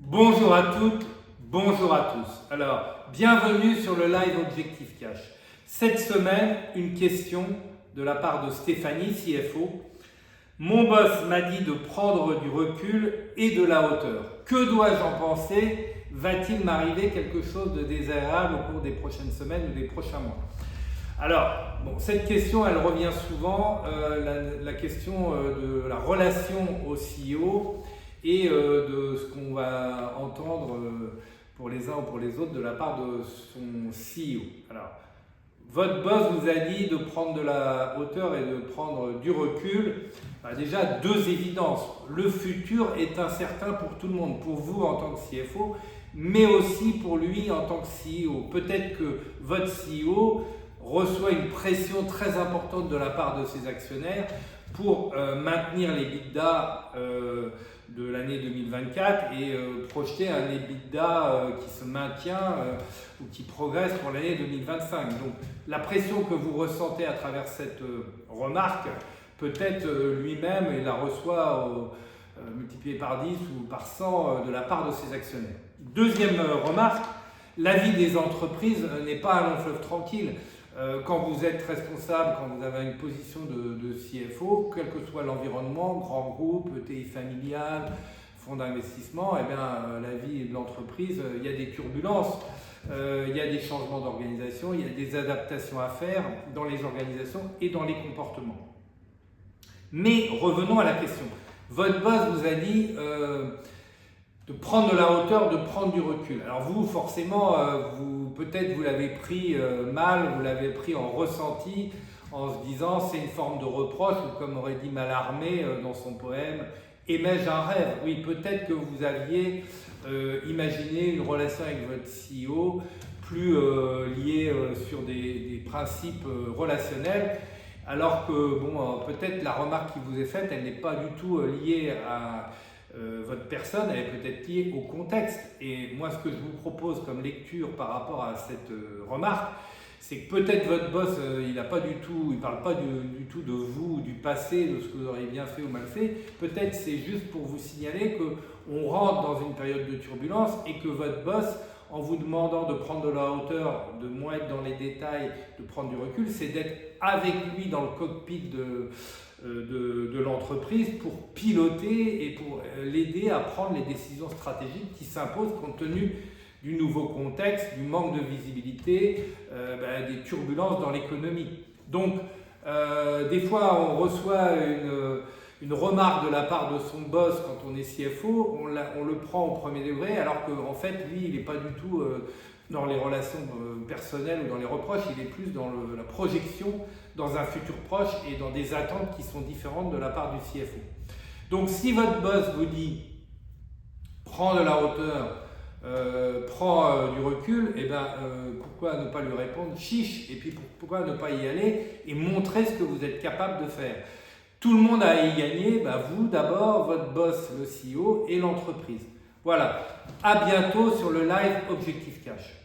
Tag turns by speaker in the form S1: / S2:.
S1: Bonjour à toutes, bonjour à tous. Alors, bienvenue sur le live Objectif Cash. Cette semaine, une question de la part de Stéphanie, CFO. Mon boss m'a dit de prendre du recul et de la hauteur. Que dois-je en penser? Va-t-il m'arriver quelque chose de désagréable au cours des prochaines semaines ou des prochains mois? Alors, cette question, elle revient souvent, la question de la relation au CEO et de ce qu'on va entendre pour les uns ou pour les autres de la part de son CEO. Alors, votre boss vous a dit de prendre de la hauteur et de prendre du recul. Déjà, deux évidences. Le futur est incertain pour tout le monde, pour vous en tant que CFO, mais aussi pour lui en tant que CEO. Peut-être que votre CEO reçoit une pression très importante de la part de ses actionnaires pour maintenir les EBITDA de l'année 2024 et projeter un EBITDA qui se maintient ou qui progresse pour l'année 2025. Donc la pression que vous ressentez à travers cette remarque, peut-être lui-même il la reçoit multipliée par 10 ou par 100 de la part de ses actionnaires. Deuxième remarque, la vie des entreprises n'est pas un long fleuve tranquille. Quand vous êtes responsable, quand vous avez une position de CFO, quel que soit l'environnement, grand groupe, ETI familial, fonds d'investissement, eh bien, la vie de l'entreprise, il y a des turbulences, il y a des changements d'organisation, il y a des adaptations à faire dans les organisations et dans les comportements. Mais revenons à la question. Votre boss vous a dit de prendre de la hauteur, de prendre du recul. Alors vous, forcément, peut-être vous l'avez pris mal, vous l'avez pris en ressenti, en se disant c'est une forme de reproche, ou comme aurait dit Mallarmé dans son poème, aimais-je un rêve? Oui, peut-être que vous aviez imaginé une relation avec votre CEO plus liée sur des principes relationnels, alors que peut-être la remarque qui vous est faite, elle n'est pas du tout liée à votre personne, elle est peut-être liée au contexte. Et moi, ce que je vous propose comme lecture par rapport à cette remarque, c'est que peut-être votre boss, il ne parle pas du tout de vous, du passé, de ce que vous auriez bien fait ou mal fait. Peut-être c'est juste pour vous signaler qu'on rentre dans une période de turbulence et que votre boss, en vous demandant de prendre de la hauteur, de moins être dans les détails, de prendre du recul, c'est d'être avec lui dans le cockpit de l'entreprise pour piloter et pour l'aider à prendre les décisions stratégiques qui s'imposent compte tenu du nouveau contexte, du manque de visibilité, des turbulences dans l'économie. Donc, des fois, on reçoit une remarque de la part de son boss quand on est CFO, on le prend au premier degré, alors qu'en fait, lui, il n'est pas du tout dans les relations personnelles ou dans les reproches, il est plus dans la projection dans un futur proche et dans des attentes qui sont différentes de la part du CFO. Donc si votre boss vous dit prends de la hauteur, prends du recul, pourquoi ne pas lui répondre chiche, et puis pourquoi ne pas y aller et montrer ce que vous êtes capable de faire. Tout le monde a à y gagner, vous d'abord, votre boss, le CEO et l'entreprise. Voilà, à bientôt sur le live Objectif Cash.